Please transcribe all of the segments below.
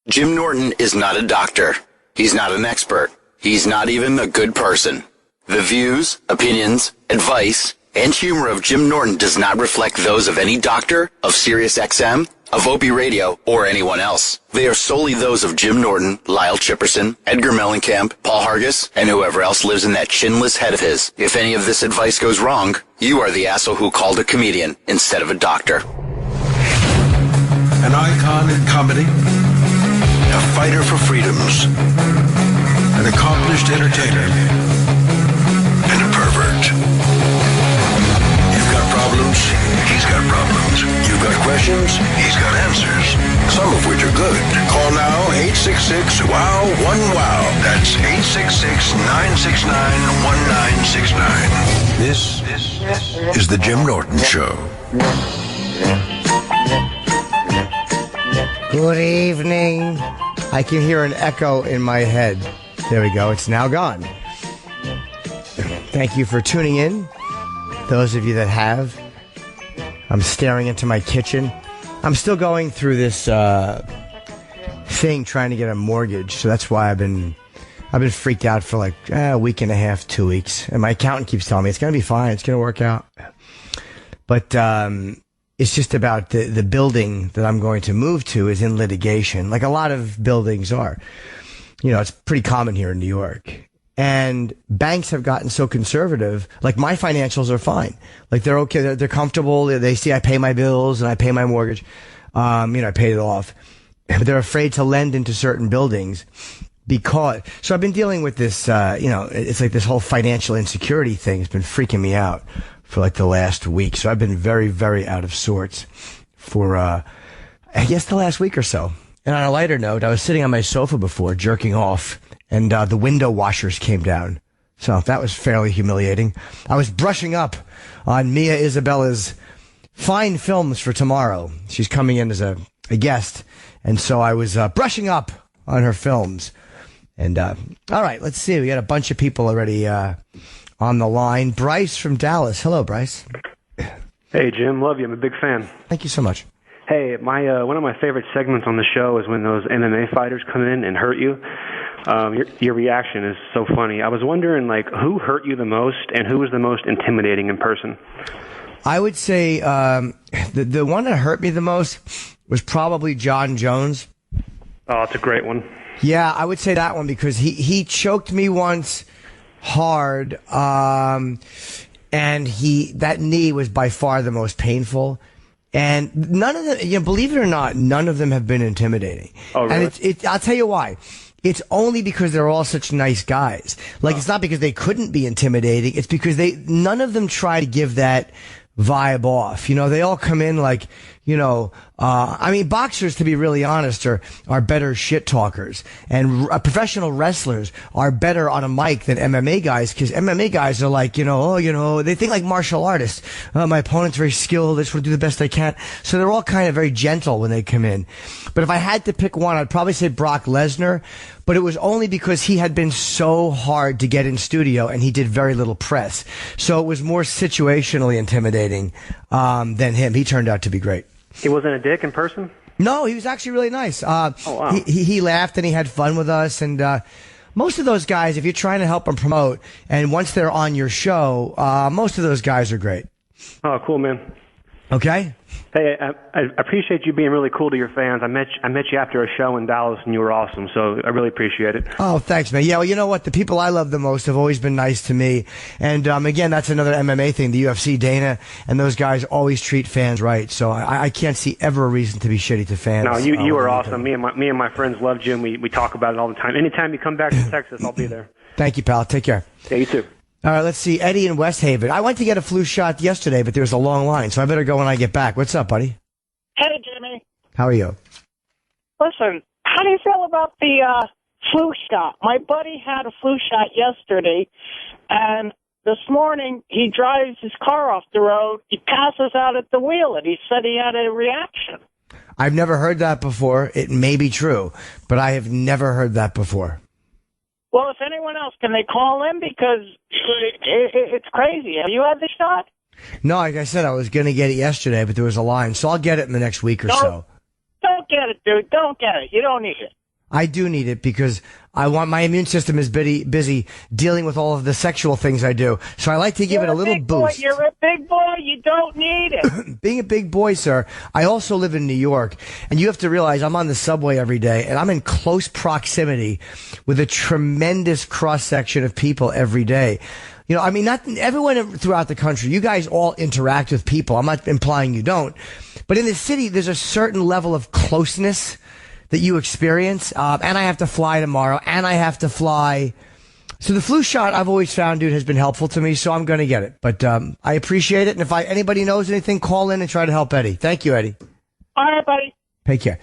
Jim Norton is not a doctor. He's not an expert. He's not even a good person. The views, opinions, advice, and humor of Jim Norton does not reflect those of any doctor, of SiriusXM, of Opie Radio, or anyone else. They are solely those of Jim Norton, Lyle Chipperson, Edgar Mellencamp, Paul Hargis, and whoever else lives in that chinless head of his. If any of this advice goes wrong, you are the asshole who called a comedian instead of a doctor. An icon in comedy, a fighter for freedoms, an accomplished entertainer, and a pervert. You've got problems, he's got problems. You've got questions, he's got answers, some of which are good. Call now, 866-WOW-1-WOW. That's 866-969-1969. This is the Jim Norton Show. Good evening. I can hear an echo in my head. There we go. It's now gone. Thank you for tuning in. Those of you that have. I'm staring into my kitchen. I'm still going through this thing trying to get a mortgage. So that's why I've been freaked out for like a week and a half, 2 weeks. And my accountant keeps telling me it's going to be fine. It's going to work out. But it's just about the building that I'm going to move to is in litigation, like a lot of buildings are. You know, it's pretty common here in New York. And banks have gotten so conservative, like my financials are fine. Like they're okay, they're comfortable, they see I pay my bills and I pay my mortgage. I paid it off. But they're afraid to lend into certain buildings so I've been dealing with this, it's like this whole financial insecurity thing has been freaking me out for like the last week. So I've been very, very out of sorts for, I guess the last week or so. And on a lighter note, I was sitting on my sofa before jerking off and the window washers came down. So that was fairly humiliating. I was brushing up on Mia Isabella's fine films for tomorrow. She's coming in as a guest. And so I was brushing up on her films. And all right, let's see. We got a bunch of people already on the line. Bryce from Dallas. Hello, Bryce. Hey, Jim. Love you. I'm a big fan. Thank you so much. Hey, one of my favorite segments on the show is when those MMA fighters come in and hurt you. Your reaction is so funny. I was wondering, like, who hurt you the most and who was the most intimidating in person? I would say the one that hurt me the most was probably John Jones. Oh, it's a great one. Yeah, I would say that one because he choked me once hard, and that knee was by far the most painful. And none of them, believe it or not, none of them have been intimidating. Oh, really? And I'll tell you why. It's only because they're all such nice guys. Like, It's not because they couldn't be intimidating. It's because none of them try to give that vibe off. They all come in like, boxers, to be really honest, are better shit talkers. And professional wrestlers are better on a mic than MMA guys, because MMA guys are like, they think like martial artists. My opponent's very skilled. They just want to do the best they can. So they're all kind of very gentle when they come in. But if I had to pick one, I'd probably say Brock Lesnar. But it was only because he had been so hard to get in studio and he did very little press. So it was more situationally intimidating than him. He turned out to be great. He wasn't a dick in person? No, he was actually really nice. Oh, wow. He laughed and he had fun with us. And most of those guys, if you're trying to help them promote, and once they're on your show, most of those guys are great. Oh, cool, man. Okay. Hey, I appreciate you being really cool to your fans. I met you after a show in Dallas, and you were awesome, so I really appreciate it. Oh, thanks, man. Yeah, well, you know what? The people I love the most have always been nice to me. And again, that's another MMA thing. The UFC, Dana, and those guys always treat fans right. So I can't see ever a reason to be shitty to fans. No, you were awesome. Me and my friends loved you, and we talk about it all the time. Anytime you come back to Texas, I'll be there. Thank you, pal. Take care. Yeah, you too. All right, let's see. Eddie in West Haven. I went to get a flu shot yesterday, but there was a long line, so I better go when I get back. What's up, buddy? Hey, Jimmy. How are you? Listen, how do you feel about the flu shot? My buddy had a flu shot yesterday, and this morning he drives his car off the road. He passes out at the wheel, and he said he had a reaction. I've never heard that before. It may be true, but I have never heard that before. Well, if anyone else, can they call in? Because it's crazy. Have you had the shot? No, like I said, I was going to get it yesterday, but there was a line, so I'll get it in the next week or so. Don't Don't get it, dude. Don't get it. You don't need it. I do need it because my immune system is busy dealing with all of the sexual things I do. So I like to give it a little boost. You're a big boy. You don't need it. Being a big boy, sir, I also live in New York, and you have to realize I'm on the subway every day, and I'm in close proximity with a tremendous cross-section of people every day. You know, I mean, not everyone throughout the country. You guys all interact with people. I'm not implying you don't. But in the city, there's a certain level of closeness that you experience, and I have to fly tomorrow, and I have to fly. So the flu shot, I've always found, dude, has been helpful to me, so I'm going to get it. But I appreciate it, and if anybody knows anything, call in and try to help Eddie. Thank you, Eddie. All right, buddy. Take care.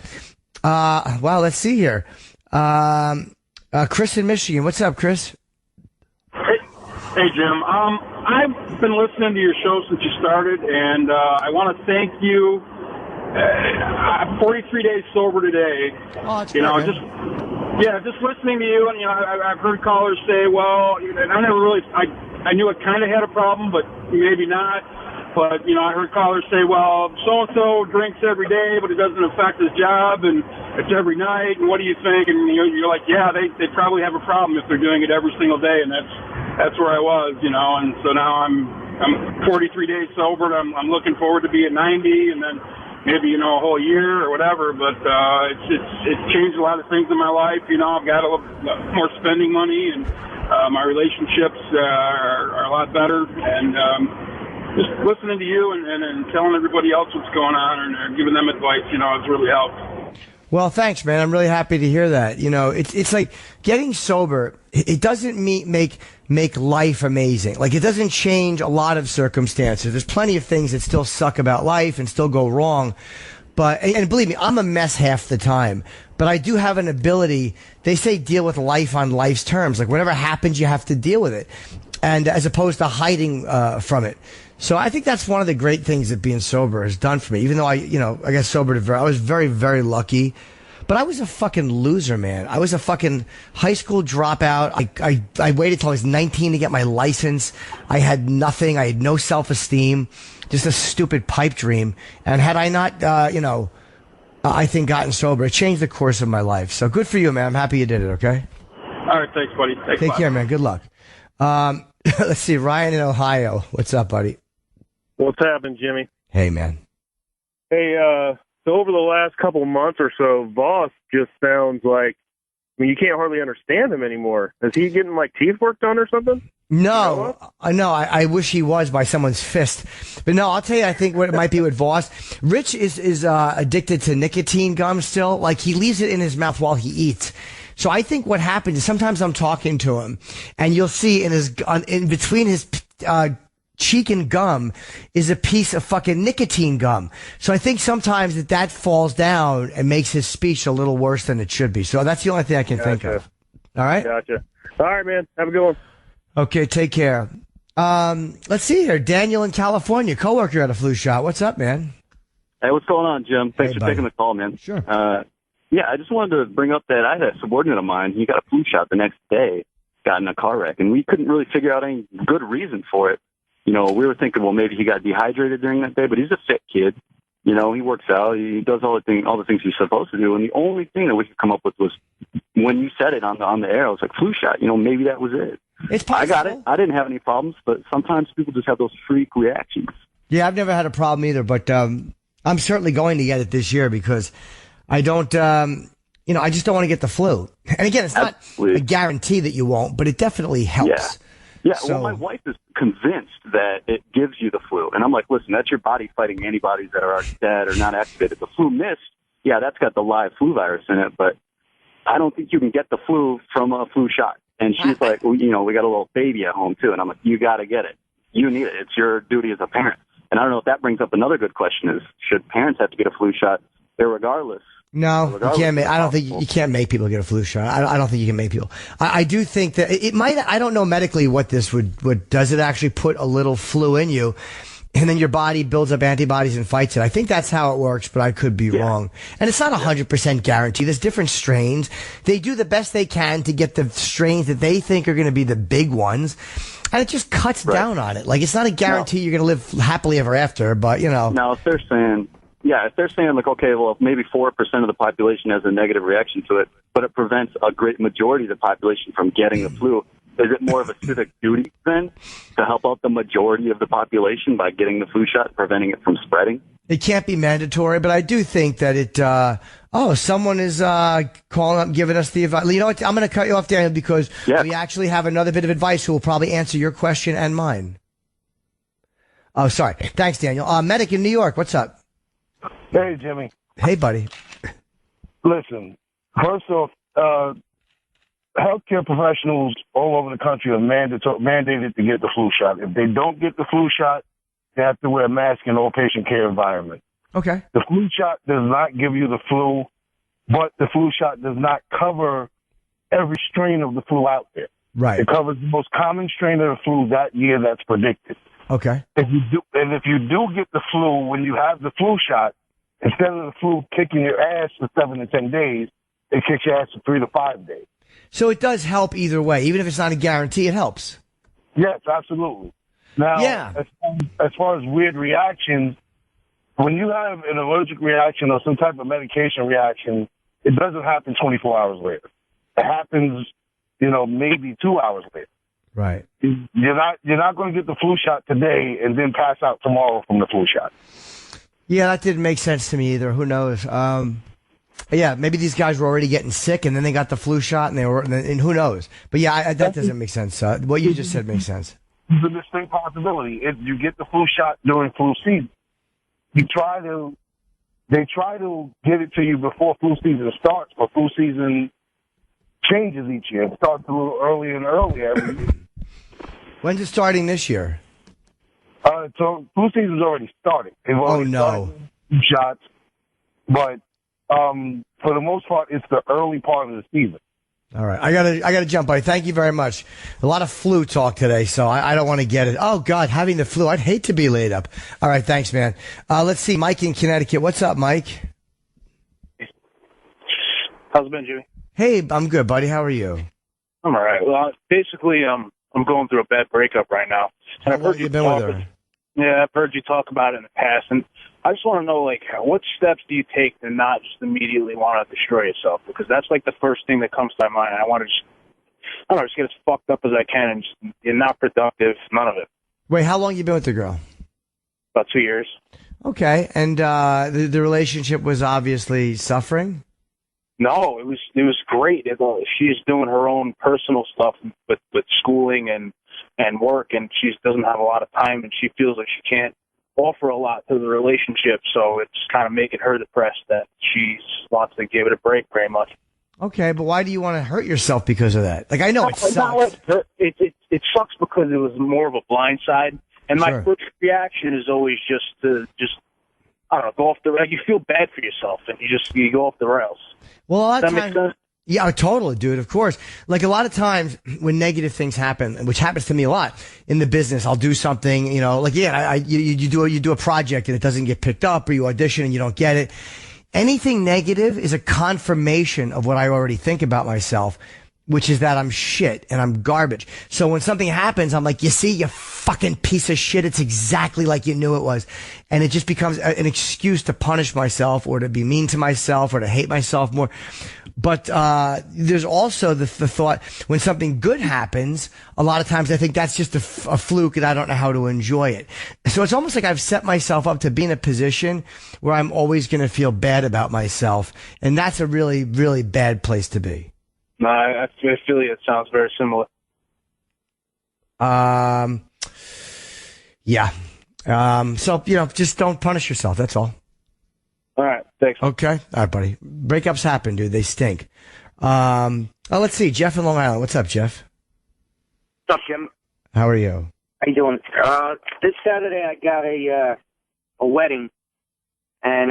Well, let's see here. Chris in Michigan. What's up, Chris? Hey, Jim. I've been listening to your show since you started, and I want to thank you. I'm 43 days sober today. Oh, that's great, man. Just listening to you, and I've heard callers say, well, and I knew it kind of had a problem, but maybe not. But I heard callers say, well, so and so drinks every day, but it doesn't affect his job, and it's every night. And what do you think? And you're like, yeah, they probably have a problem if they're doing it every single day, and that's where I was, And so now I'm 43 days sober. I'm looking forward to being 90, and then maybe, a whole year or whatever, but it's changed a lot of things in my life. I've got a little more spending money, and my relationships are a lot better, and just listening to you and telling everybody else what's going on and giving them advice, it's really helped. Well, thanks, man. I'm really happy to hear that. It's like getting sober. It doesn't make life amazing. Like, it doesn't change a lot of circumstances. There's plenty of things that still suck about life and still go wrong. But, and believe me, I'm a mess half the time, but I do have an ability. They say deal with life on life's terms. Like, whatever happens, you have to deal with it. And as opposed to hiding, from it. So I think that's one of the great things that being sober has done for me. Even though I got sober I was very, very lucky. But I was a fucking loser, man. I was a fucking high school dropout. I waited till I was 19 to get my license. I had nothing. I had no self-esteem. Just a stupid pipe dream. And had I not, I think gotten sober, it changed the course of my life. So good for you, man. I'm happy you did it, okay? All right, thanks, buddy. Take care, man. Good luck. Let's see. Ryan in Ohio. What's up, buddy? What's happening, Jimmy? Hey, man. Hey, so over the last couple of months or so, Voss just sounds like, you can't hardly understand him anymore. Is he getting, teeth work done or something? No, I wish he was by someone's fist. But no, I'll tell you, I think what it might be with Voss. Rich is addicted to nicotine gum still. Like, he leaves it in his mouth while he eats. So I think what happens is sometimes I'm talking to him, and you'll see in between his cheek and gum is a piece of fucking nicotine gum. So I think sometimes that falls down and makes his speech a little worse than it should be. So that's the only thing I can think of. All right? Gotcha. All right, man. Have a good one. Okay, take care. Let's see here. Daniel in California, coworker at a flu shot. What's up, man? Hey, what's going on, Jim? Thanks for buddy. taking the call, man. Sure. Yeah, I just wanted to bring up that I had a subordinate of mine. He got a flu shot the next day, got in a car wreck, and we couldn't really figure out any good reason for it. We were thinking, well, maybe he got dehydrated during that day, but he's a fit kid. He works out, he does all the things he's supposed to do, and the only thing that we could come up with was when you said it on the air. I was like, flu shot. Maybe that was it. It's possible. I got it. I didn't have any problems, but sometimes people just have those freak reactions. Yeah, I've never had a problem either, but I'm certainly going to get it this year because I don't. I just don't want to get the flu. And again, it's not a guarantee that you won't, but it definitely helps. Yeah. So, well, my wife is convinced that it gives you the flu. And I'm like, listen, that's your body fighting antibodies that are already dead or not activated. The flu mist, yeah, that's got the live flu virus in it, but I don't think you can get the flu from a flu shot. And she's like, well, we got a little baby at home, too. And I'm like, you got to get it. You need it. It's your duty as a parent. And I don't know if that brings up another good question is, should parents have to get a flu shot irregardless? No, you can't I don't think you can't make people get a flu shot. I don't think you can make people. I do think that it might. I don't know medically what this would. Does it actually put a little flu in you, and then your body builds up antibodies and fights it? I think that's how it works, but I could be wrong. And it's not 100% guaranteed. There's different strains. They do the best they can to get the strains that they think are going to be the big ones, and it just cuts down on it. Like, it's not a guarantee you're going to live happily ever after, but Now, if they're saying, if they're saying like, okay, well, maybe 4% of the population has a negative reaction to it, but it prevents a great majority of the population from getting the flu, is it more of a civic duty then to help out the majority of the population by getting the flu shot, preventing it from spreading? It can't be mandatory, but I do think that it, someone is calling up, giving us the advice. You know what? I'm going to cut you off, Daniel, because we actually have another bit of advice who will probably answer your question and mine. Oh, sorry. Thanks, Daniel. Medic in New York, what's up? Hey, Jimmy. Hey, buddy. Listen, first off, healthcare professionals all over the country are mandated to get the flu shot. If they don't get the flu shot, they have to wear a mask in all patient care environments. Okay. The flu shot does not give you the flu, but the flu shot does not cover every strain of the flu out there. Right. It covers the most common strain of the flu that year that's predicted. Okay. If you do get the flu when you have the flu shot, instead of the flu kicking your ass for 7 to 10 days, it kicks your ass for 3 to 5 days. So it does help either way. Even if it's not a guarantee, it helps. Yes, absolutely. Now, as far as weird reactions, when you have an allergic reaction or some type of medication reaction, it doesn't happen 24 hours later. It happens, maybe 2 hours later. Right. You're not going to get the flu shot today and then pass out tomorrow from the flu shot. Yeah, that didn't make sense to me either. Who knows? Yeah, maybe these guys were already getting sick and then they got the flu shot and who knows? But yeah, that doesn't make sense. What you just said makes sense. It's a distinct possibility. If you get the flu shot during flu season, they try to get it to you before flu season starts, but flu season changes each year. It starts a little earlier and earlier every year. When's it starting this year? So flu season's already started. Started shots, but for the most part, it's the early part of the season. All right, I gotta jump, buddy. Thank you very much. A lot of flu talk today, so I don't want to get it. Oh God, having the flu, I'd hate to be laid up. All right, thanks, man. Let's see, Mike in Connecticut. What's up, Mike? How's it been, Jimmy? Hey, I'm good, buddy. How are you? I'm all right. Well, basically, I'm going through a bad breakup right now, and I've heard you been with her. Yeah, I've heard you talk about it in the past, and I just want to know, what steps do you take to not just immediately want to destroy yourself? Because that's, the first thing that comes to my mind. I want to just get as fucked up as I can, and just, you're not productive, none of it. Wait, how long you been with the girl? About 2 years. Okay, and the relationship was obviously suffering? No, it was great. She's doing her own personal stuff with schooling and work, and she doesn't have a lot of time, and she feels like she can't offer a lot to the relationship, so it's kind of making her depressed that she wants to give it a break very much. Okay, but why do you want to hurt yourself because of that? I know it sucks. It sucks because it was more of a blind side, and my first reaction is always just I don't know, go off the rails. You feel bad for yourself, and you go off the rails. Well, a lot of times, make sense? Yeah, totally, dude. Of course. A lot of times when negative things happen, which happens to me a lot in the business, I'll do something, you do a project and it doesn't get picked up, or you audition and you don't get it. Anything negative is a confirmation of what I already think about myself, which is that I'm shit and I'm garbage. So when something happens, I'm like, you see, you fucking piece of shit. It's exactly like you knew it was. And it just becomes an excuse to punish myself or to be mean to myself or to hate myself more. But there's also the thought when something good happens, a lot of times I think that's just a fluke and I don't know how to enjoy it. So it's almost like I've set myself up to be in a position where I'm always going to feel bad about myself. And that's a really, really bad place to be. No, I feel it sounds very similar. Yeah. So, just don't punish yourself. That's all. All right. Thanks. Okay. All right, buddy. Breakups happen, dude. They stink. Let's see. Jeff in Long Island. What's up, Jeff? What's up, Jim? How are you? How you doing? This Saturday I got a wedding, and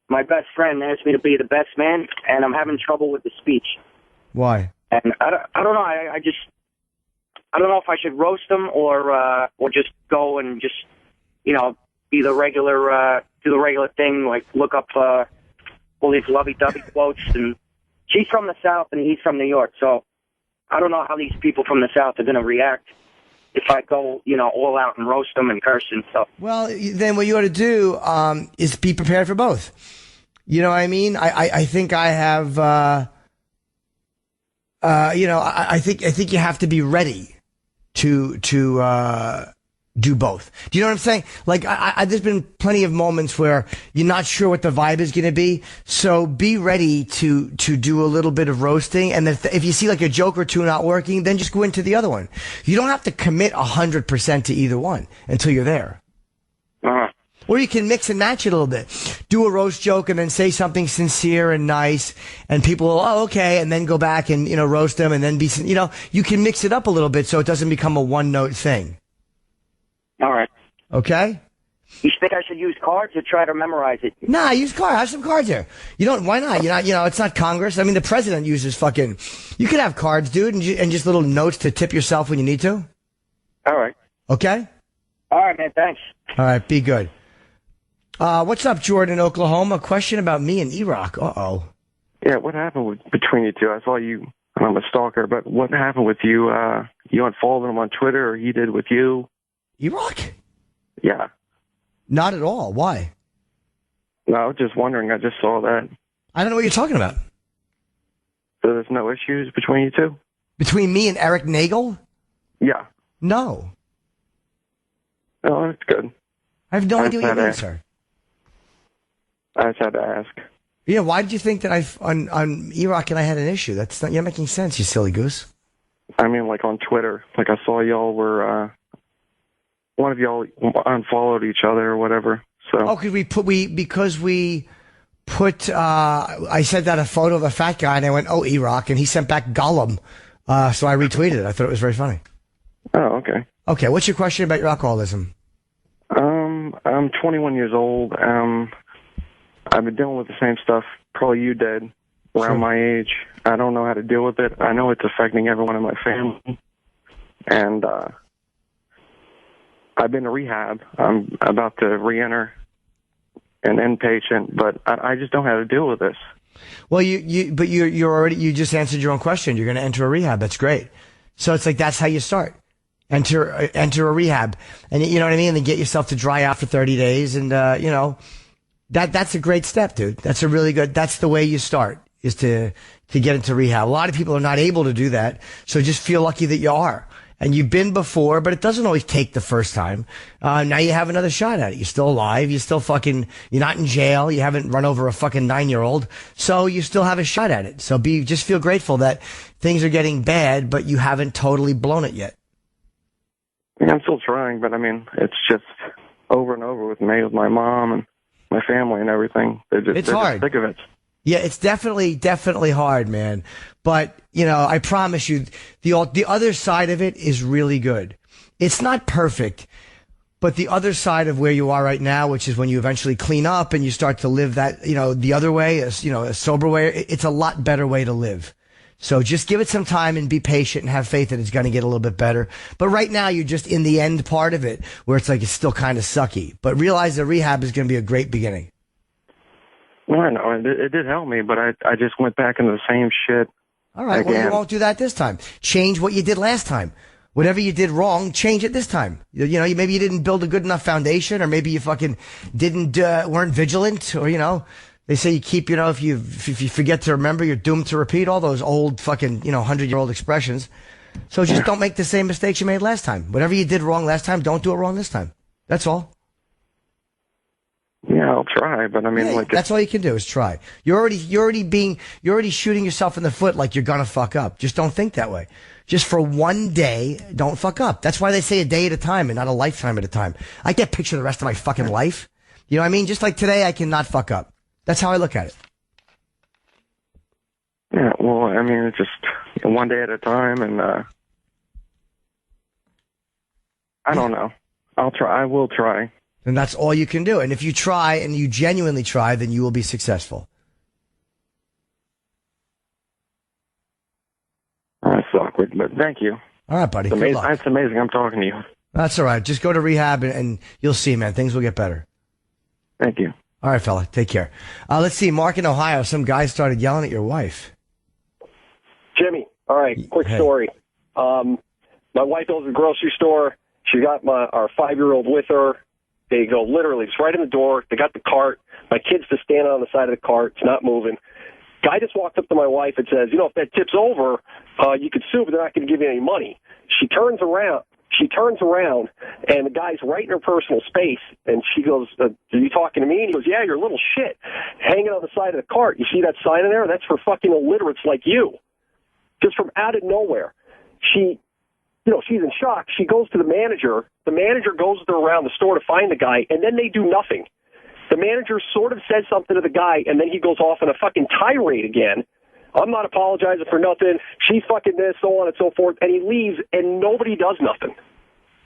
my best friend asked me to be the best man, and I'm having trouble with the speech. Why? And I don't know. I don't know if I should roast him or just go and just be the regular do the regular thing, like look up all these lovey-dovey quotes. And she's from the South and he's from New York, so I don't know how these people from the South are going to react. if I go, all out and roast them and curse and stuff. Well, then what you ought to do is be prepared for both. You know what I mean? I think I have, I think you have to be ready to do both. Do you know what I'm saying? Like, there's been plenty of moments where you're not sure what the vibe is going to be. So be ready to do a little bit of roasting. And if you see like a joke or two not working, then just go into the other one. You don't have to commit 100% to either one until you're there. Or you can mix and match it a little bit. Do a roast joke and then say something sincere and nice, and people will, oh, okay, and then go back and, roast them and then be, you can mix it up a little bit so it doesn't become a one-note thing. All right. Okay? You think I should use cards or try to memorize it? Nah, use cards. Have some cards here. Why not? It's not Congress. I mean, the president uses you could have cards, dude, and just little notes to tip yourself when you need to. All right. Okay? All right, man, thanks. All right, be good. What's up, Jordan, Oklahoma? Question about me and Iraq. Uh-oh. Yeah, what happened between you two? I saw you, I'm a stalker, but what happened with you? You unfollowed him on Twitter, or he did with you? Iraq? Yeah. Not at all. Why? No, I was just wondering. I just saw that. I don't know what you're talking about. So there's no issues between you two? Between me and Eric Nagel? Yeah. No. Oh, that's good. I have no idea what you mean, sir. I just had to ask. Yeah, why did you think that on Iraq and I had an issue? You're making sense, you silly goose. I mean, like on Twitter. Like I saw y'all were, one of y'all unfollowed each other or whatever. So. Oh, because we put, I sent out a photo of a fat guy and I went, oh, Iraq, and he sent back Gollum. So I retweeted it. I thought it was very funny. Oh, okay. Okay, what's your question about your alcoholism? I'm 21 years old. I've been dealing with the same stuff probably you did around my age. I don't know how to deal with it. I know it's affecting everyone in my family. And I've been to rehab. I'm about to re-enter an inpatient, but I just don't know how to deal with this. Well, you just answered your own question. You're going to enter a rehab. That's great. So it's like, that's how you start. Enter a rehab, and you know what I mean? And then get yourself to dry out for 30 days. And, that's a great step, dude. That's the way you start, is to get into rehab. A lot of people are not able to do that. So just feel lucky that you are. And you've been before, but it doesn't always take the first time. Now you have another shot at it. You're still alive. You're not in jail. You haven't run over a fucking 9-year-old. So you still have a shot at it. So just feel grateful that things are getting bad, but you haven't totally blown it yet. Yeah, I'm still trying, but I mean, it's just over and over with me, with my mom and my family and everything. They're just sick of it. Yeah, it's definitely hard, man. But, I promise you, the other side of it is really good. It's not perfect, but the other side of where you are right now, which is when you eventually clean up and you start to live that, the other way, a sober way, it's a lot better way to live. So just give it some time and be patient and have faith that it's going to get a little bit better. But right now, you're just in the end part of it where it's like it's still kind of sucky. But realize the rehab is going to be a great beginning. Well, I know. It did help me, but I just went back into the same shit. All right. Again. Well, you won't do that this time. Change what you did last time. Whatever you did wrong, change it this time. Maybe you didn't build a good enough foundation, or maybe you fucking weren't vigilant, or, they say you keep, if you forget to remember, you're doomed to repeat, all those old fucking, 100-year-old expressions. So just don't make the same mistakes you made last time. Whatever you did wrong last time, don't do it wrong this time. That's all. Yeah, I'll try, but I mean, that's all you can do is try. You're already shooting yourself in the foot like you're gonna fuck up. Just don't think that way. Just for one day, don't fuck up. That's why they say a day at a time and not a lifetime at a time. I can't picture the rest of my fucking life. You know what I mean? Just like today, I cannot fuck up. That's how I look at it. Yeah, well, I mean, it's just one day at a time, and I don't know. I'll try. I will try. And that's all you can do. And if you try, and you genuinely try, then you will be successful. That's awkward, but thank you. All right, buddy. That's amazing. I'm talking to you. That's all right. Just go to rehab, and you'll see, man. Things will get better. Thank you. All right, fella. Take care. Let's see. Mark in Ohio. Some guy started yelling at your wife. Jimmy. All right. Quick story. My wife goes to the grocery store. She got our 5-year-old with her. They go literally, it's right in the door. They got the cart. My kid's just standing on the side of the cart. It's not moving. Guy just walks up to my wife and says, if that tips over, you could sue, but they're not going to give you any money. She turns around, and the guy's right in her personal space, and she goes, are you talking to me? And he goes, yeah, you're a little shit. Hanging on the side of the cart. You see that sign in there? That's for fucking illiterates like you. Just from out of nowhere. She's in shock. She goes to the manager. The manager goes with her around the store to find the guy, and then they do nothing. The manager sort of says something to the guy, and then he goes off on a fucking tirade again. I'm not apologizing for nothing. She's fucking this, so on and so forth. And he leaves, and nobody does nothing.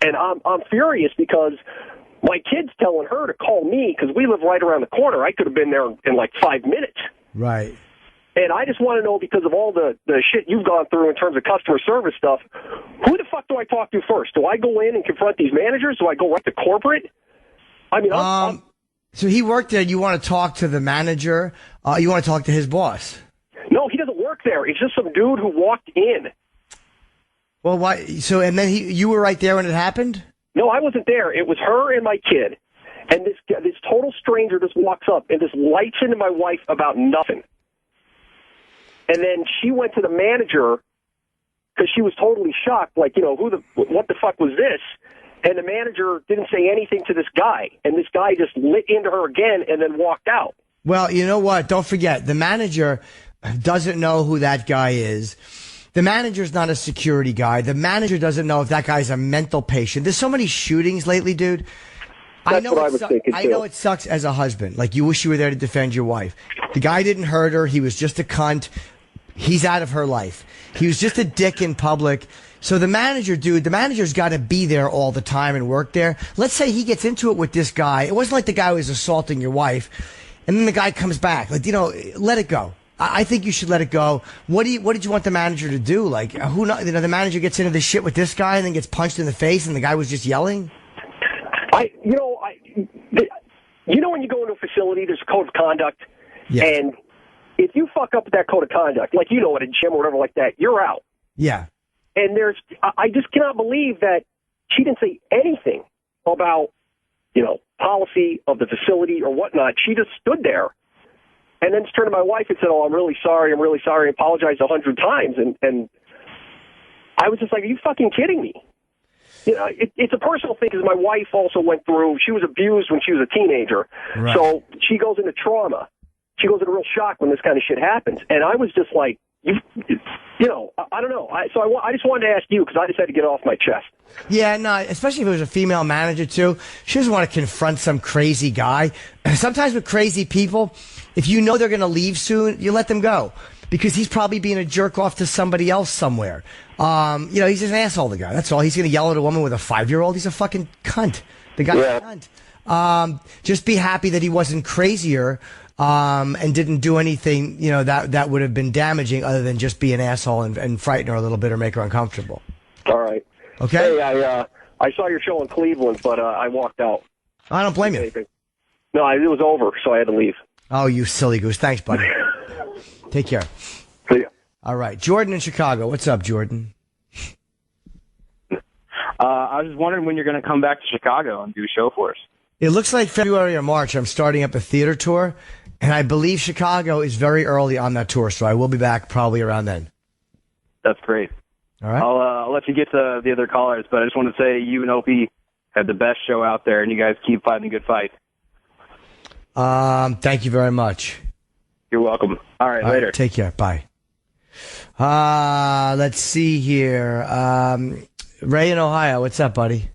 And I'm furious because my kid's telling her to call me because we live right around the corner. I could have been there in like 5 minutes. Right. And I just want to know, because of all the shit you've gone through in terms of customer service stuff, who the fuck do I talk to first? Do I go in and confront these managers? Do I go right to corporate? I mean, so he worked there. You want to talk to the manager? You want to talk to his boss? No, he doesn't work there. It's just some dude who walked in. Well, why? So, and then you were right there when it happened? No, I wasn't there. It was her and my kid. And this total stranger just walks up and just lights into my wife about nothing. And then she went to the manager because she was totally shocked, like, what the fuck was this? And the manager didn't say anything to this guy. And this guy just lit into her again and then walked out. Well, you know what? Don't forget, the manager doesn't know who that guy is. The manager's not a security guy. The manager doesn't know if that guy's a mental patient. There's so many shootings lately, dude. That's what I was thinking, too. I know it sucks as a husband. Like, you wish you were there to defend your wife. The guy didn't hurt her. He was just a cunt. He's out of her life. He was just a dick in public. So the manager's got to be there all the time and work there. Let's say he gets into it with this guy. It wasn't like the guy was assaulting your wife, and then the guy comes back. Like, let it go. I think you should let it go. What did you want the manager to do? Like, the manager gets into this shit with this guy and then gets punched in the face, and the guy was just yelling? When you go into a facility, there's a code of conduct, yeah. And if you fuck up with that code of conduct, like at a gym or whatever like that, you're out. Yeah. And I just cannot believe that she didn't say anything about, policy of the facility or whatnot. She just stood there and then turned to my wife and said, "Oh, I'm really sorry. I apologized 100 times." And I was just like, "Are you fucking kidding me?" It's a personal thing because my wife also went through, she was abused when she was a teenager. Right. So she goes into trauma. She goes into real shock when this kind of shit happens. And I was just like, I don't know. I just wanted to ask you because I just had to get it off my chest. Yeah, no, especially if it was a female manager too. She doesn't want to confront some crazy guy. Sometimes with crazy people, if you know they're going to leave soon, you let them go. Because he's probably being a jerk off to somebody else somewhere. He's just an asshole, the guy. That's all. He's going to yell at a woman with a 5-year-old. He's a fucking cunt. The guy's a cunt. Just be happy that he wasn't crazier and didn't do anything, that would have been damaging other than just be an asshole and frighten her a little bit or make her uncomfortable. All right. Okay? Hey, I saw your show in Cleveland, but I walked out. I don't blame you. No, it was over, so I had to leave. Oh, you silly goose. Thanks, buddy. Take care. See ya. All right. Jordan in Chicago. What's up, Jordan? I was just wondering when you're going to come back to Chicago and do a show for us. It looks like February or March. I'm starting up a theater tour, and I believe Chicago is very early on that tour, so I will be back probably around then. That's great. All right. I'll let you get to the other callers, but I just want to say you and Opie have the best show out there, and you guys keep fighting a good fight. Thank you very much. You're welcome. All right, later. Take care. Bye. Let's see here. Ray in Ohio. What's up, buddy?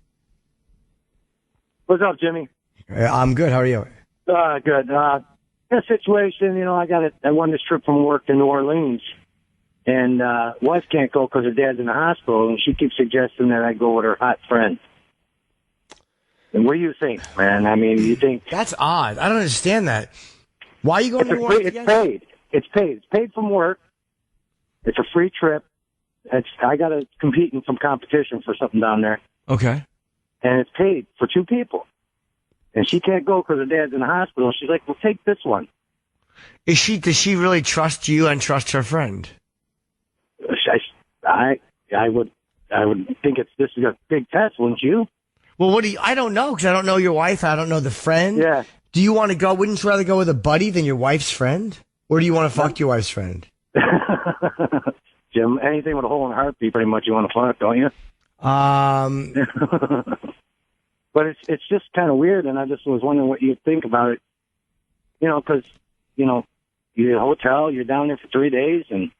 What's up, Jimmy? I'm good. How are you? Good. That situation, I won this trip from work to New Orleans, and wife can't go because her dad's in the hospital, and she keeps suggesting that I go with her hot friend. And what do you think, man? I mean, you think... That's odd. I don't understand that. Why are you going to New Orleans again? It's paid. It's paid from work. It's a free trip. I got to compete in some competition for something down there. Okay. And it's paid for 2 people. And she can't go because her dad's in the hospital. She's like, well, take this one. Does she really trust you and trust her friend? I would I would think this is a big test, wouldn't you? Well, I don't know, because I don't know your wife. I don't know the friend. Yeah. Do you want to go? Wouldn't you rather go with a buddy than your wife's friend? Or do you want to fuck your wife's friend? Jim, anything with a hole in the heartbeat, pretty much you want to fuck, don't you? But it's just kind of weird, and I just was wondering what you think about it. You know, because, you know, you're at a hotel, you're down there for 3 days, and...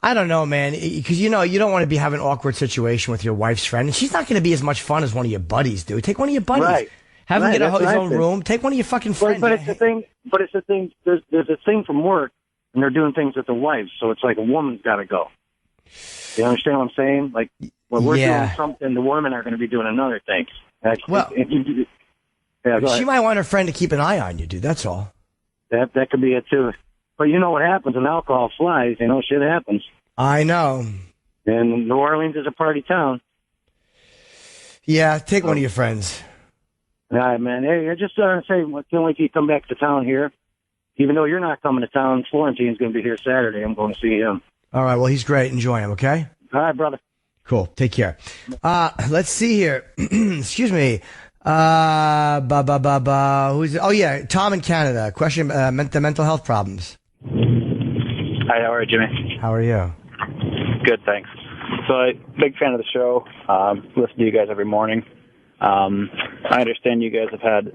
I don't know, man, because, you know, you don't want to be having an awkward situation with your wife's friend, and she's not going to be as much fun as one of your buddies do. Take one of your buddies. Right. Have him get his own room. Take one of your fucking friends. But it's the thing. But it's the thing. There's a thing from work, and they're doing things with their wives. So it's like a woman's got to go. You understand what I'm saying? Like when we're doing something, the women are going to be doing another thing. Well, she might want her friend to keep an eye on you, dude. That's all. That could be it too. But you know what happens when alcohol flies? You know, shit happens. I know. And New Orleans is a party town. Yeah, take one of your friends. All right, man. Hey, I just say, can't wait till you come back to town here. Even though you're not coming to town, Florentine's going to be here Saturday. I'm going to see him. All right, well, he's great. Enjoy him, okay? All right, brother. Cool. Take care. Let's see here. Excuse me. Who's it? Oh, yeah, Tom in Canada. Question, the mental health problems. Hi, how are you, Jimmy? How are you? Good, thanks. So, big fan of the show. Listen to you guys every morning. I understand you guys have had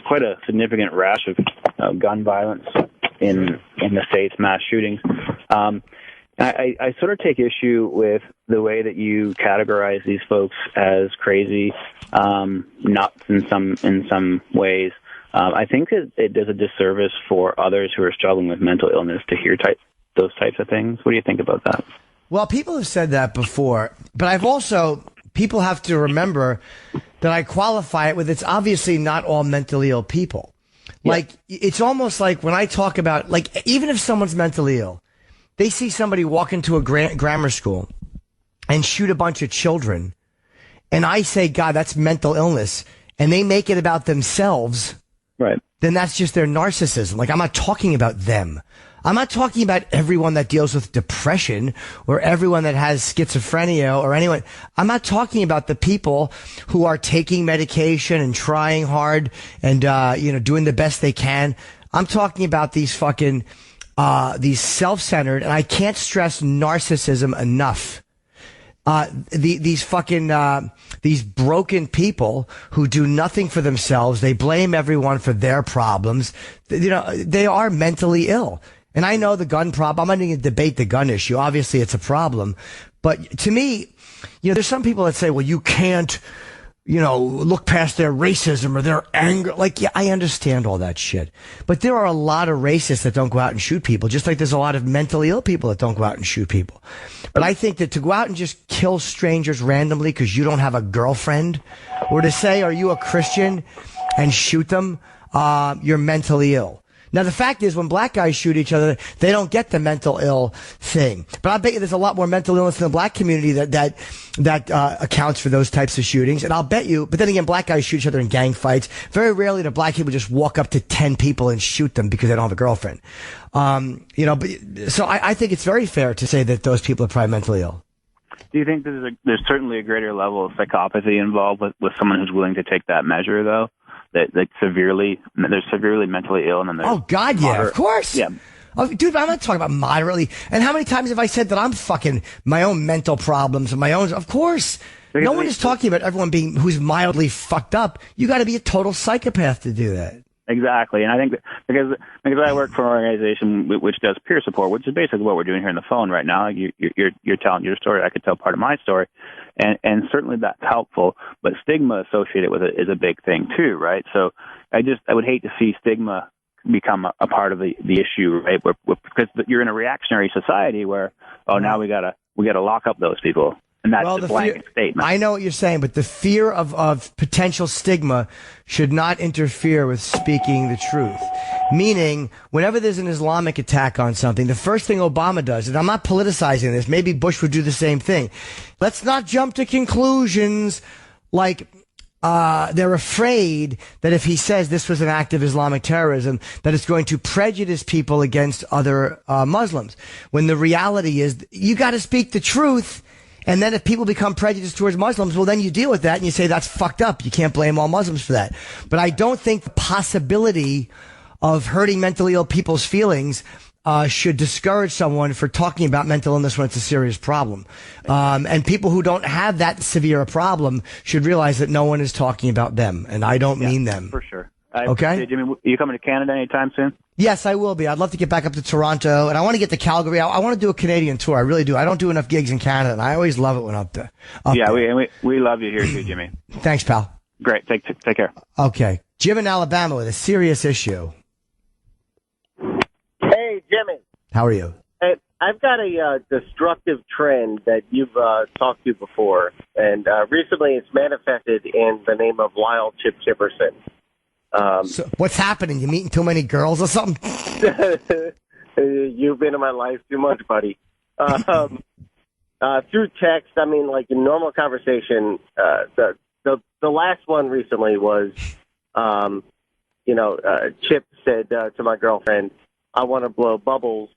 quite a significant rash of gun violence in the States, mass shootings. I sort of take issue with the way that you categorize these folks as crazy, nuts in some ways. I think that it does a disservice for others who are struggling with mental illness to hear those types of things. What do you think about that? Well, people have said that before, but people have to remember that I qualify it with it's obviously not all mentally ill people. Yeah. Like, it's almost like when I talk about, like, even if someone's mentally ill, they see somebody walk into a grammar school and shoot a bunch of children, and I say, God, that's mental illness, and they make it about themselves, right? Then that's just their narcissism. Like, I'm not talking about them. I'm not talking about everyone that deals with depression or everyone that has schizophrenia or anyone. I'm not talking about the people who are taking medication and trying hard and, doing the best they can. I'm talking about these fucking, these self-centered, and I can't stress narcissism enough. These broken people who do nothing for themselves. They blame everyone for their problems. They are mentally ill. And I know the gun problem. I'm not even going to debate the gun issue. Obviously, it's a problem. But to me, there's some people that say, well, you can't, look past their racism or their anger. Like, yeah, I understand all that shit. But there are a lot of racists that don't go out and shoot people, just like there's a lot of mentally ill people that don't go out and shoot people. But I think that to go out and just kill strangers randomly because you don't have a girlfriend, or to say, are you a Christian, and shoot them, you're mentally ill. Now, the fact is, when black guys shoot each other, they don't get the mental ill thing. But I bet you there's a lot more mental illness in the black community that accounts for those types of shootings. And I'll bet you, but then again, black guys shoot each other in gang fights. Very rarely do black people just walk up to 10 people and shoot them because they don't have a girlfriend. So I think it's very fair to say that those people are probably mentally ill. Do you think there's certainly a greater level of psychopathy involved with someone who's willing to take that measure, though? That they're severely mentally ill, and then oh God, yeah, of course, yeah. Oh, dude, I'm not talking about moderately. And how many times have I said that I'm fucking my own mental problems and my own? Of course, no one is talking about everyone who's mildly fucked up. You got to be a total psychopath to do that. Exactly, and I think that because I work for an organization which does peer support, which is basically what we're doing here on the phone right now. You're telling your story. I could tell part of my story, and certainly that's helpful. But stigma associated with it is a big thing too, right? So I would hate to see stigma become a part of the issue, right? Because you're in a reactionary society where now we gotta lock up those people. And that's the blanket statement. I know what you're saying, but the fear of potential stigma should not interfere with speaking the truth. Meaning, whenever there's an Islamic attack on something, the first thing Obama does, and I'm not politicizing this, maybe Bush would do the same thing. Let's not jump to conclusions like they're afraid that if he says this was an act of Islamic terrorism, that it's going to prejudice people against other Muslims. When the reality is, you got to speak the truth. And then if people become prejudiced towards Muslims, well, then you deal with that and you say that's fucked up. You can't blame all Muslims for that. But I don't think the possibility of hurting mentally ill people's feelings should discourage someone for talking about mental illness when it's a serious problem. And people who don't have that severe a problem should realize that no one is talking about them. And I don't mean them. For sure. Okay? Jimmy, you coming to Canada anytime soon? Yes, I will be. I'd love to get back up to Toronto, and I want to get to Calgary. I want to do a Canadian tour. I really do. I don't do enough gigs in Canada, and I always love it when I'm up there. We love you here too, Jimmy. Thanks, pal. Great. Take care. Okay. Jim in Alabama with a serious issue. Hey, Jimmy. How are you? Hey, I've got a destructive trend that you've talked to before, and recently it's manifested in the name of Lyle Chip Chipperson. So what's happening? You meeting too many girls or something? You've been in my life too much, buddy. Through text, I mean, like in normal conversation, the last one recently was, Chip said to my girlfriend, "I want to blow bubbles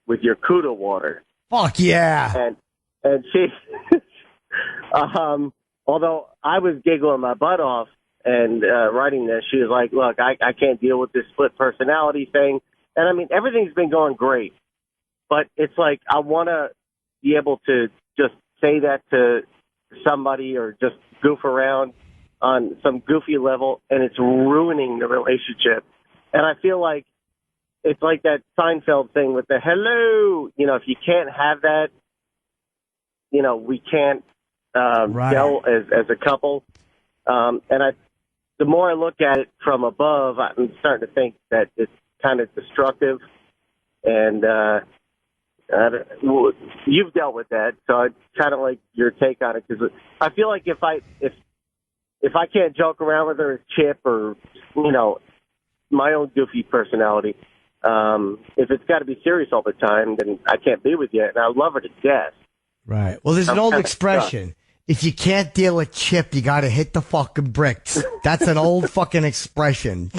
with your Cuda water." Fuck yeah! And she, although I was giggling my butt off and writing this, she was like, "Look, I can't deal with this split personality thing." And I mean, everything's been going great, but it's like I want to be able to just say that to somebody or just goof around on some goofy level, and it's ruining the relationship. And I feel like it's like that Seinfeld thing with the hello. If you can't have that, we can't gel as a couple. The more I look at it from above, I'm starting to think that it's kind of destructive. And you've dealt with that, so I kind of like your take on it, because I feel like if I can't joke around with her as Chip or my own goofy personality, if it's got to be serious all the time, then I can't be with you, and I love her to death. Right. Well, there's an old expression. If you can't deal with Chip, you got to hit the fucking bricks. That's an old fucking expression.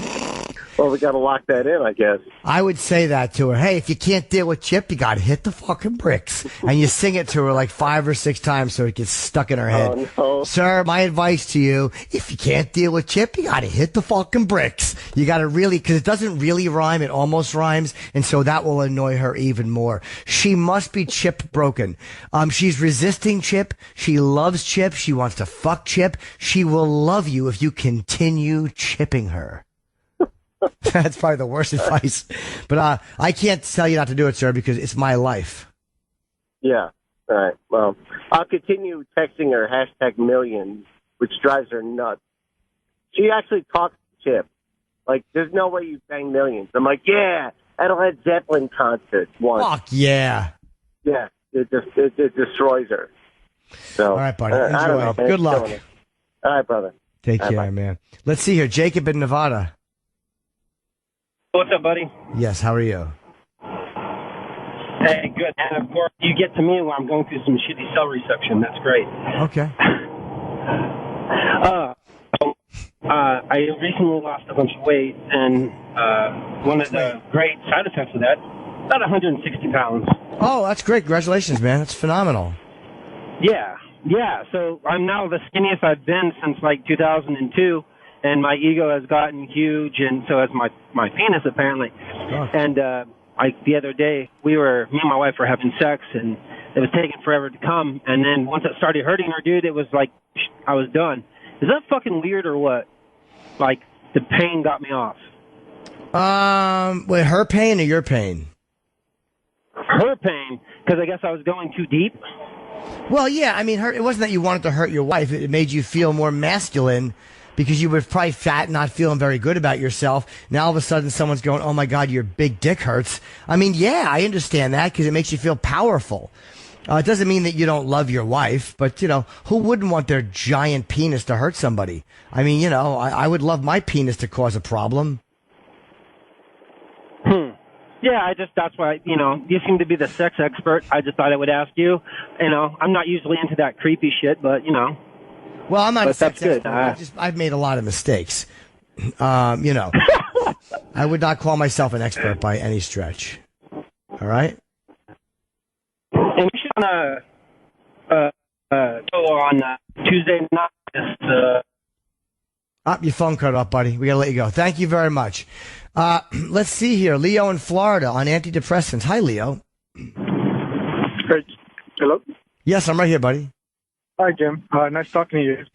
Well, we got to lock that in, I guess. I would say that to her. Hey, if you can't deal with Chip, you got to hit the fucking bricks. And you sing it to her like 5 or 6 times so it gets stuck in her head. Oh, no. Sir, my advice to you, if you can't deal with Chip, you got to hit the fucking bricks. You got to really, because it doesn't really rhyme, it almost rhymes. And so that will annoy her even more. She must be Chip broken. She's resisting Chip. She loves Chip. She wants to fuck Chip. She will love you if you continue chipping her. That's probably the worst advice. But I can't tell you not to do it, sir, because it's my life. Yeah. All right. Well, I'll continue texting her #millions, which drives her nuts. She actually talks to Chip. Like, there's no way you bang millions. I'm like, yeah, at a Led Zeppelin concert once. Fuck yeah. Yeah. It destroys her. So, all right, buddy. Enjoy. I don't know, Good luck. All right, brother. Take care, bye. man. Let's see here. Jacob in Nevada. What's up, buddy? Yes, how are you? Hey, good. And of course, you get to me when I'm going through some shitty cell reception. That's great. Okay. I recently lost a bunch of weight, and one of the great side effects of that, about 160 pounds. Oh, that's great. Congratulations, man. That's phenomenal. Yeah. So I'm now the skinniest I've been since like 2002. And my ego has gotten huge, and so has my penis, apparently. Oh. And the other day, me and my wife were having sex, and it was taking forever to come. And then once it started hurting her, dude, it was like I was done. Is that fucking weird or what? Like, the pain got me off. Wait, her pain or your pain? Her pain, because I guess I was going too deep. Well, yeah, I mean, it wasn't that you wanted to hurt your wife. It made you feel more masculine, because you were probably fat and not feeling very good about yourself. Now all of a sudden someone's going, oh my God, your big dick hurts. I mean, yeah, I understand that because it makes you feel powerful. It doesn't mean that you don't love your wife, but, who wouldn't want their giant penis to hurt somebody? I mean, I would love my penis to cause a problem. Yeah, that's why, you seem to be the sex expert. I just thought I would ask you. I'm not usually into that creepy shit, but, Well, I'm not a sex good. expert. I've made a lot of mistakes. I would not call myself an expert by any stretch. All right? And we should on Tuesday night. Your phone cut off, buddy. We got to let you go. Thank you very much. Let's see here. Leo in Florida on antidepressants. Hi, Leo. Hello? Yes, I'm right here, buddy. Hi, Jim. Nice talking to you.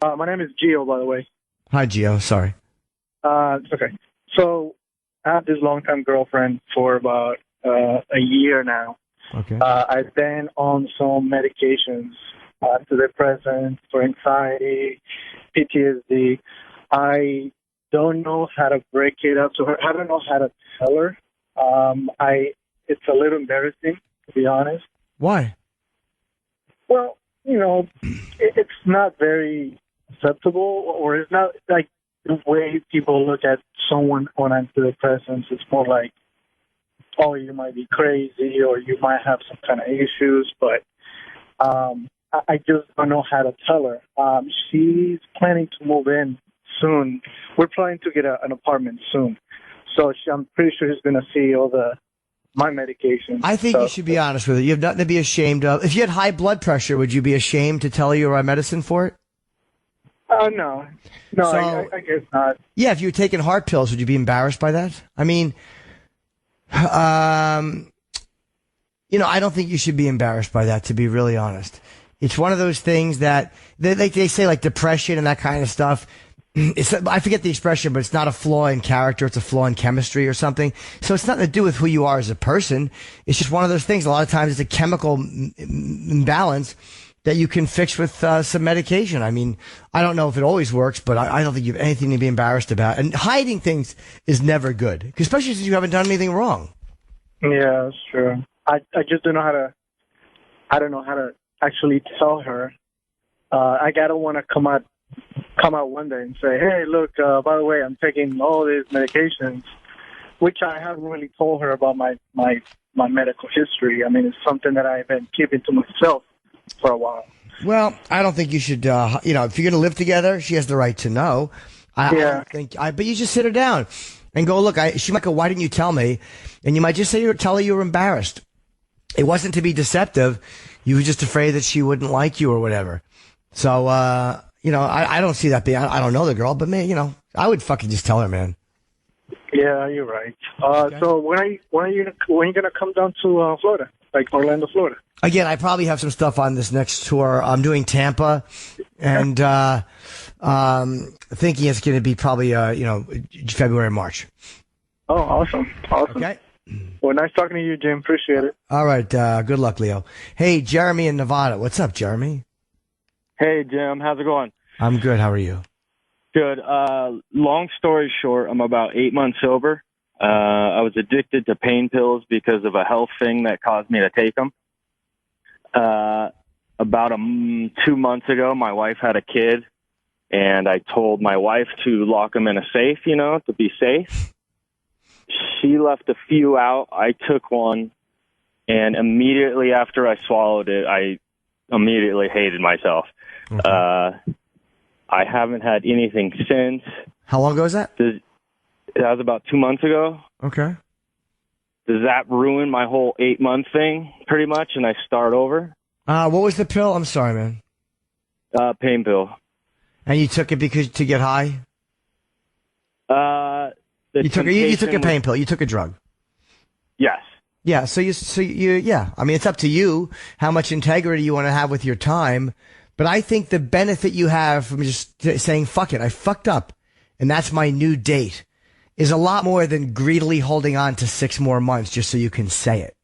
My name is Gio, by the way. Hi, Gio. Sorry. It's okay. So I have this long-time girlfriend for about a year now. Okay. I've been on some medications, antidepressants for anxiety, PTSD. I don't know how to break it up to her. I don't know how to tell her. It's a little embarrassing, to be honest. Why? Well, it's not very acceptable, or it's not like the way people look at someone on antidepressants. It's more like, oh, you might be crazy, or you might have some kind of issues, but I just don't know how to tell her. She's planning to move in soon. We're planning to get an apartment soon. So I'm pretty sure she's going to see all my medication. I think you should be honest with her. You have nothing to be ashamed of. If you had high blood pressure, would you be ashamed to tell her you were on medicine for it? No. No, So- I guess not. Yeah, if you were taking heart pills, would you be embarrassed by that? I mean, I don't think you should be embarrassed by that, to be really honest. It's one of those things that they say, like depression and that kind of stuff. I forget the expression, but it's not a flaw in character. It's a flaw in chemistry or something. So it's nothing to do with who you are as a person. It's just one of those things. A lot of times it's a chemical imbalance that you can fix with some medication. I mean, I don't know if it always works, but I don't think you have anything to be embarrassed about. And hiding things is never good, especially since you haven't done anything wrong. Yeah, that's true. I just don't know how to. I don't know how to actually tell her. I don't want to come out one day and say, hey, look, by the way, I'm taking all these medications, which I haven't really told her about my medical history. I mean, it's something that I've been keeping to myself for a while. Well, I don't think you should, if you're going to live together, she has the right to know. I don't think, but you just sit her down and go, look, she might go, why didn't you tell me? And you might just tell her you were embarrassed. It wasn't to be deceptive. You were just afraid that she wouldn't like you or whatever. So, I don't see that being, I don't know the girl, but man, I would fucking just tell her, man. Yeah, you're right. So when are you gonna come down to Florida, like Orlando, Florida? Again, I probably have some stuff on this next tour. I'm doing Tampa, and thinking it's going to be probably February, March. Oh, awesome. Okay. Well, nice talking to you, Jim. Appreciate it. All right. Good luck, Leo. Hey, Jeremy in Nevada. What's up, Jeremy? Hey, Jim. How's it going? I'm good. How are you? Good. Long story short, I'm about 8 months sober. I was addicted to pain pills because of a health thing that caused me to take them. About 2 months ago, my wife had a kid, and I told my wife to lock him in a safe, to be safe. She left a few out. I took one, and immediately after I swallowed it, I immediately hated myself. Okay. I haven't had anything since. How long ago was that? That was about 2 months ago. Okay. Does that ruin my whole 8 month thing pretty much, and I start over? What was the pill? I'm sorry, man. Pain pill. And you took it to get high? You took a pain pill. You took a drug. Yes. Yeah. So yeah. I mean, it's up to you how much integrity you want to have with your time. But I think the benefit you have from just saying, fuck it, I fucked up, and that's my new date, is a lot more than greedily holding on to 6 more months just so you can say it.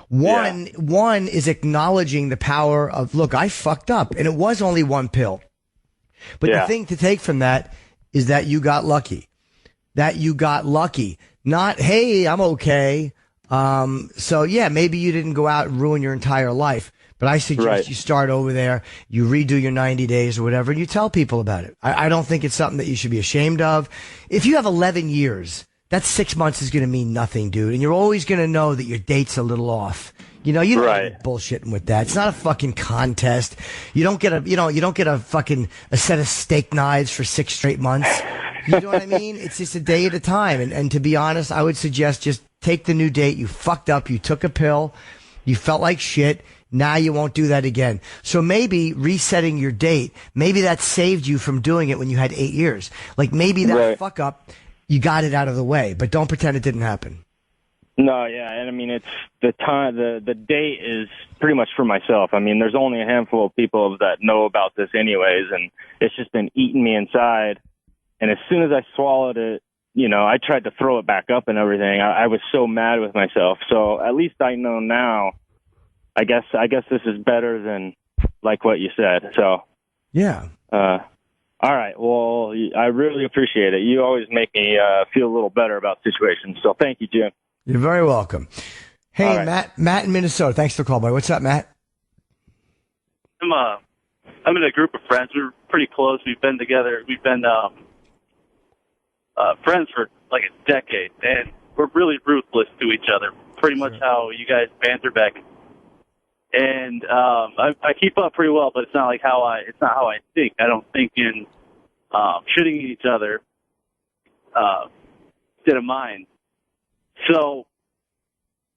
One is acknowledging the power of, look, I fucked up, and it was only one pill. But the thing to take from that is that you got lucky. Not, hey, I'm okay. So yeah, maybe you didn't go out and ruin your entire life. But I suggest you start over there, you redo your 90 days or whatever, and you tell people about it. I don't think it's something that you should be ashamed of. If you have 11 years, that 6 months is going to mean nothing, dude. And you're always going to know that your date's a little off. You don't get bullshitting with that. It's not a fucking contest. You don't get a fucking a set of steak knives for 6 straight months. You know what I mean? It's just a day at a time. And to be honest, I would suggest just take the new date. You fucked up. You took a pill. You felt like shit. Now you won't do that again. So maybe resetting your date, maybe that saved you from doing it when you had 8 years. Like maybe that fuck up, you got it out of the way, but don't pretend it didn't happen. No, yeah, and I mean, it's the time, the date is pretty much for myself. I mean, there's only a handful of people that know about this anyways, and it's just been eating me inside. And as soon as I swallowed it, you know, I tried to throw it back up and everything. I was so mad with myself. So at least I know now. I guess this is better than like what you said. So yeah. All right. Well, I really appreciate it. You always make me feel a little better about situations. So thank you, Jim. You're very welcome. Hey, right. Matt in Minnesota. Thanks for the call, boy. What's up, Matt? I'm in a group of friends. We're pretty close. We've been together. We've been friends for like a decade, and we're really ruthless to each other. Pretty much how you guys banter back. And I keep up pretty well, but it's not how I think. I don't think in shitting at each other instead of mine. So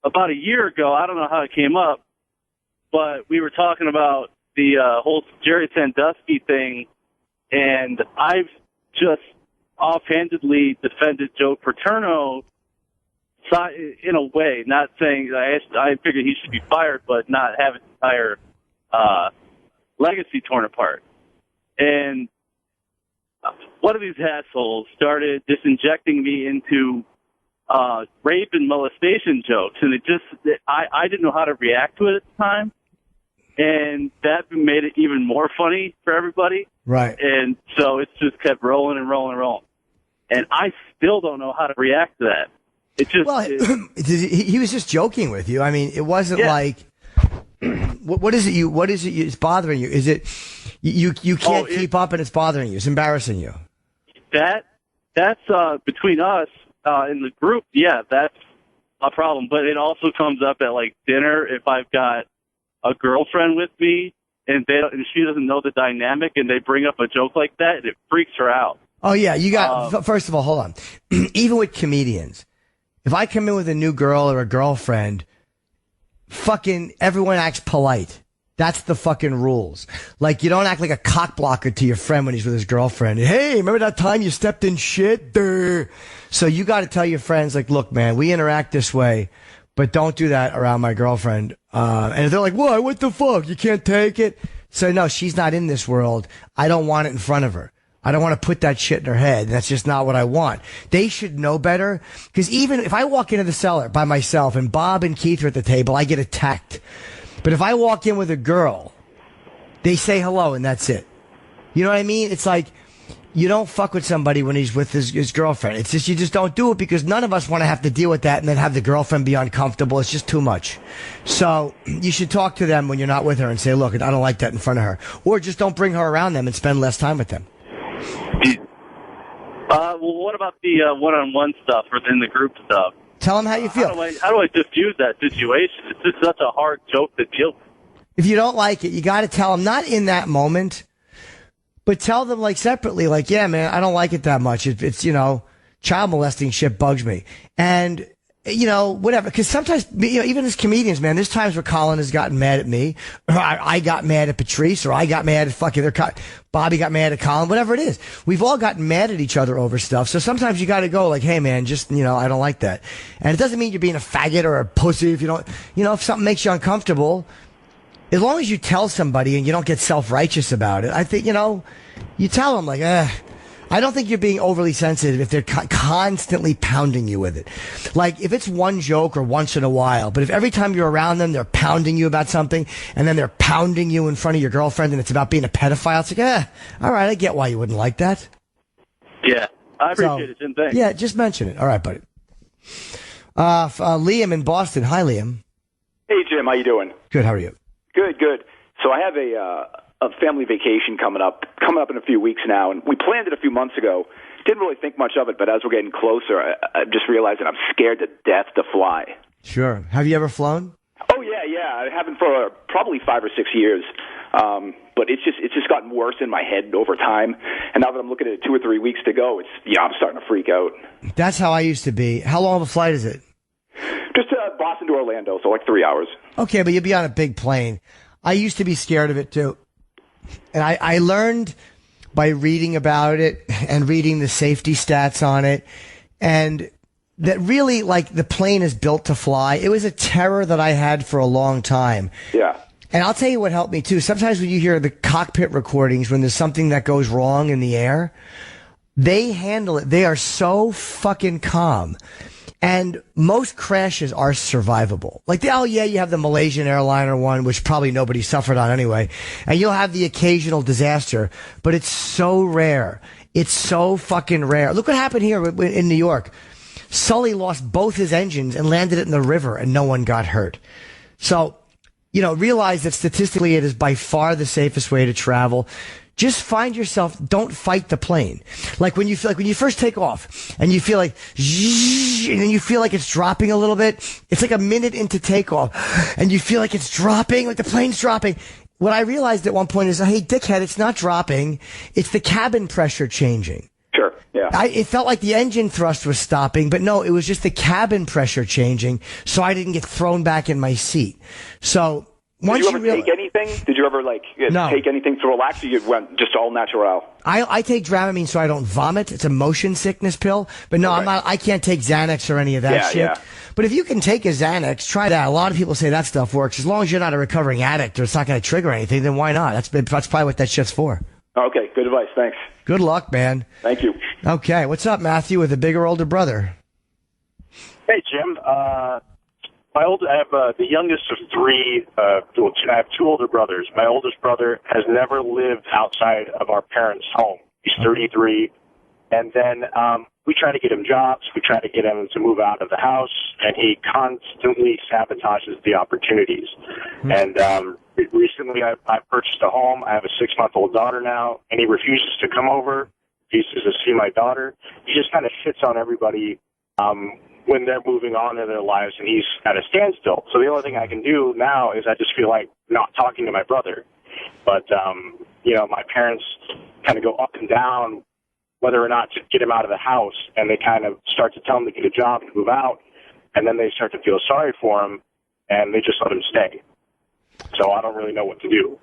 about a year ago, I don't know how it came up, but we were talking about the whole Jerry Sandusky thing, and I've just offhandedly defended Joe Paterno in a way, not saying I figured he should be fired, but not have his entire legacy torn apart. And one of these assholes started just injecting me into rape and molestation jokes, and I didn't know how to react to it at the time, and that made it even more funny for everybody. Right. And so it's just kept rolling and rolling and rolling, and I still don't know how to react to that. It just he was just joking with you. I mean, it wasn't like what is it it's bothering you? Is it you can't keep up and it's bothering you? It's embarrassing you. That's between us in the group. Yeah, that's a problem. But it also comes up at like dinner if I've got a girlfriend with me and she doesn't know the dynamic and they bring up a joke like that, and it freaks her out. Oh yeah, you got. First of all, hold on. Even with comedians. If I come in with a new girl or a girlfriend, fucking everyone acts polite. That's the fucking rules. Like, you don't act like a cock blocker to your friend when he's with his girlfriend. Hey, remember that time you stepped in shit? Durr. So you got to tell your friends, like, look, man, we interact this way, but don't do that around my girlfriend. And if they're like, what? What the fuck? You can't take it? So no, she's not in this world. I don't want it in front of her. I don't want to put that shit in her head. That's just not what I want. They should know better. Because even if I walk into the cellar by myself and Bob and Keith are at the table, I get attacked. But if I walk in with a girl, they say hello and that's it. You know what I mean? It's like, you don't fuck with somebody when he's with his girlfriend. It's just, you just don't do it because none of us want to have to deal with that and then have the girlfriend be uncomfortable. It's just too much. So you should talk to them when you're not with her and say, look, I don't like that in front of her. Or just don't bring her around them and spend less time with them. Well, what about the one-on-one stuff or in the group stuff? Tell them how you feel. How do I diffuse that situation? It's just such a hard joke to deal with. If you don't like it, you got to tell them, not in that moment, but tell them like separately, like, yeah, man, I don't like it that much. It's child molesting shit bugs me. And, whatever. Because sometimes, even as comedians, man, there's times where Colin has gotten mad at me, or I got mad at Patrice, or I got mad at Bobby got mad at Colin, whatever it is. We've all gotten mad at each other over stuff. So sometimes you got to go like, hey, man, just, I don't like that. And it doesn't mean you're being a faggot or a pussy if you don't, if something makes you uncomfortable. As long as you tell somebody and you don't get self-righteous about it, I think, you tell them like, I don't think you're being overly sensitive if they're constantly pounding you with it. Like, if it's one joke or once in a while, but if every time you're around them, they're pounding you about something, and then they're pounding you in front of your girlfriend, and it's about being a pedophile, it's like, all right, I get why you wouldn't like that. Yeah, I appreciate it, Jim. Thanks. Yeah, just mention it. All right, buddy. Liam in Boston. Hi, Liam. Hey, Jim. How you doing? Good. How are you? Good. So I have a family vacation coming up in a few weeks now, and we planned it a few months ago. Didn't really think much of it, but as we're getting closer, I'm just realizing I'm scared to death to fly. Sure. Have you ever flown? Oh yeah. I haven't for probably 5 or 6 years. But it's just gotten worse in my head over time. And now that I'm looking at 2 or 3 weeks to go, I'm starting to freak out. That's how I used to be. How long of a flight is it? Just Boston to Orlando, so like 3 hours. Okay, but you'd be on a big plane. I used to be scared of it too. And I learned by reading about it and reading the safety stats on it, and that really, like, the plane is built to fly. It was a terror that I had for a long time. Yeah. And I'll tell you what helped me too. Sometimes when you hear the cockpit recordings, when there's something that goes wrong in the air, they handle it. They are so fucking calm. And most crashes are survivable. Like, you have the Malaysian airliner one, which probably nobody suffered on anyway. And you'll have the occasional disaster, but it's so rare. It's so fucking rare. Look what happened here in New York. Sully lost both his engines and landed it in the river, and no one got hurt. So, realize that statistically it is by far the safest way to travel. Just find yourself, don't fight the plane. Like when you first take off and you feel like, and then you feel like it's dropping a little bit. It's like a minute into takeoff and you feel like it's dropping, like the plane's dropping. What I realized at one point is, hey, dickhead, it's not dropping. It's the cabin pressure changing. Sure, yeah. It felt like the engine thrust was stopping, but no, it was just the cabin pressure changing, so I didn't get thrown back in my seat. So once Did you ever take anything? Did you ever take anything to relax? Or you went just all natural? I take Dramamine so I don't vomit. It's a motion sickness pill, but no, okay. I can't take Xanax or any of that shit. Yeah. But if you can take a Xanax, try that. A lot of people say that stuff works. As long as you're not a recovering addict or it's not going to trigger anything, then why not? That's probably what that shit's for. Okay, good advice. Thanks. Good luck, man. Thank you. Okay, what's up, Matthew, with a bigger older brother? Hey, Jim. I have the youngest of three. I have two older brothers. My oldest brother has never lived outside of our parents' home. He's 33. And then we try to get him jobs. We try to get him to move out of the house, and he constantly sabotages the opportunities. And recently I purchased a home. I have a 6-month-old daughter now, and he refuses to come over, refuses to see my daughter. He just kind of shits on everybody when they're moving on in their lives, and he's at a standstill. So the only thing I can do now is I just feel like not talking to my brother. But, my parents kind of go up and down whether or not to get him out of the house, and they kind of start to tell him to get a job and move out, and then they start to feel sorry for him, and they just let him stay. So I don't really know what to do.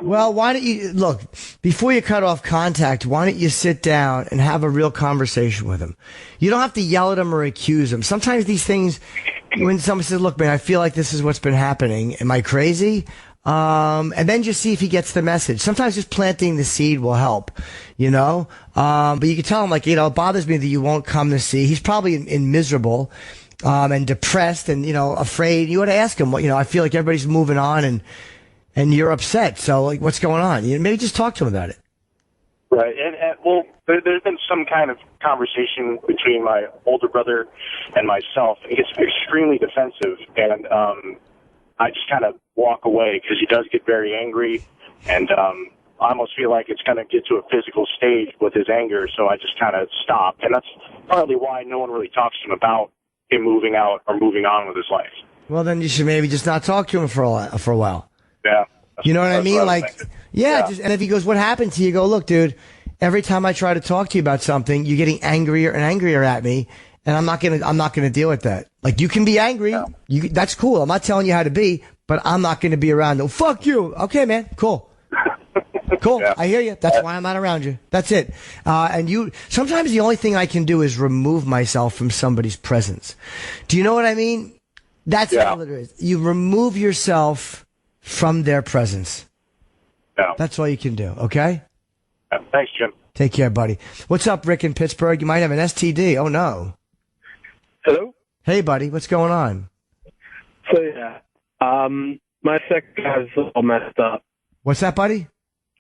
Well, why don't you, look, before you cut off contact, why don't you sit down and have a real conversation with him? You don't have to yell at him or accuse him. Sometimes these things, when someone says, look, man, I feel like this is what's been happening. Am I crazy? And then just see if he gets the message. Sometimes just planting the seed will help, but you can tell him, it bothers me that you won't come to see. He's probably in miserable, and depressed and, afraid. You ought to ask him, I feel like everybody's moving on and you're upset. So what's going on? Maybe just talk to him about it. Right. And there's been some kind of conversation between my older brother and myself. He gets extremely defensive, and I just kind of walk away because he does get very angry, and I almost feel like it's going to get to a physical stage with his anger, so I just kind of stop. And that's partly why no one really talks to him about him moving out or moving on with his life. Well, then you should maybe just not talk to him for a while. Yeah. You know what I mean? And if he goes, what happened to you? Go, look, dude, every time I try to talk to you about something, you're getting angrier and angrier at me. And I'm not gonna deal with that. You can be angry. No. That's cool. I'm not telling you how to be, but I'm not gonna be around. No, fuck you. Okay, man. Cool. Cool. Yeah. I hear you. That's why I'm not around you. That's it. Sometimes the only thing I can do is remove myself from somebody's presence. Do you know what I mean? That's all it is. You remove yourself from their presence. Yeah. That's all you can do. Okay? Thanks, Jim. Take care, buddy. What's up, Rick in Pittsburgh? You might have an STD. Oh, no. Hello? Hey, buddy. What's going on? So, my sex drive is all messed up. What's that, buddy?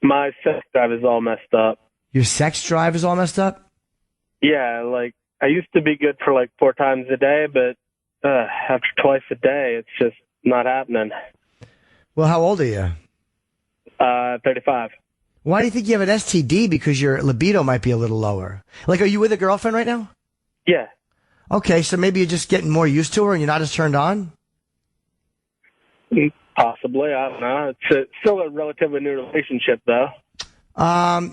My sex drive is all messed up. Your sex drive is all messed up? Yeah, I used to be good for 4 times a day, but after twice a day, it's just not happening. Well, how old are you? 35. Why do you think you have an STD? Because your libido might be a little lower. Are you with a girlfriend right now? Yeah. Okay, so maybe you're just getting more used to her and you're not as turned on? Possibly. I don't know. It's still a relatively new relationship, though.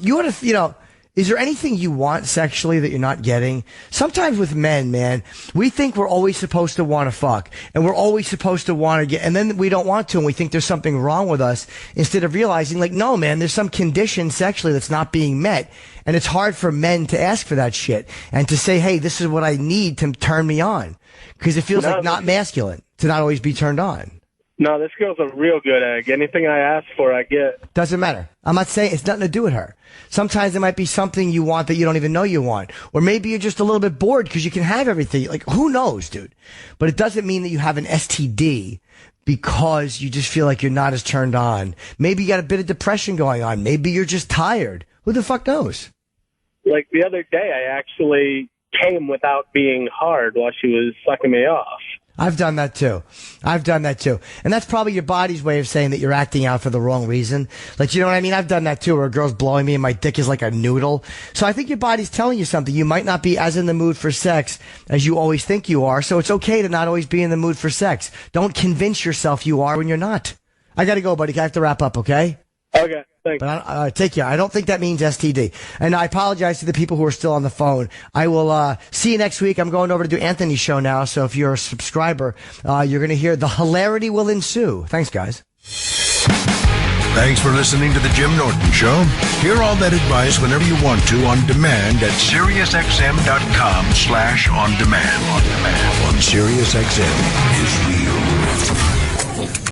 You ought to, Is there anything you want sexually that you're not getting? Sometimes with men, man, we think we're always supposed to want to fuck, and we're always supposed to want to get, and then we don't want to, and we think there's something wrong with us, instead of realizing, like, no, man, there's some condition sexually that's not being met, and it's hard for men to ask for that shit, and to say, hey, this is what I need to turn me on, because it feels like not masculine to not always be turned on. No, this girl's a real good egg. Anything I ask for, I get. Doesn't matter. I'm not saying it's nothing to do with her. Sometimes it might be something you want that you don't even know you want. Or maybe you're just a little bit bored because you can have everything. Like, who knows, dude? But it doesn't mean that you have an STD because you just feel like you're not as turned on. Maybe you got a bit of depression going on. Maybe you're just tired. Who the fuck knows? Like the other day, I actually came without being hard while she was sucking me off. I've done that too. And that's probably your body's way of saying that you're acting out for the wrong reason. Like, you know what I mean? I've done that too, where a girl's blowing me and my dick is like a noodle. So I think your body's telling you something. You might not be as in the mood for sex as you always think you are. So it's okay to not always be in the mood for sex. Don't convince yourself you are when you're not. I gotta go, buddy. I have to wrap up, okay? Okay. Thanks. But take care. I don't think that means STD. And I apologize to the people who are still on the phone. I will see you next week. I'm going over to do Anthony's show now. So if you're a subscriber, you're going to hear the hilarity will ensue. Thanks, guys. Thanks for listening to the Jim Norton Show. Hear all that advice whenever you want to on demand at SiriusXM.com/on-demand. On SiriusXM is real.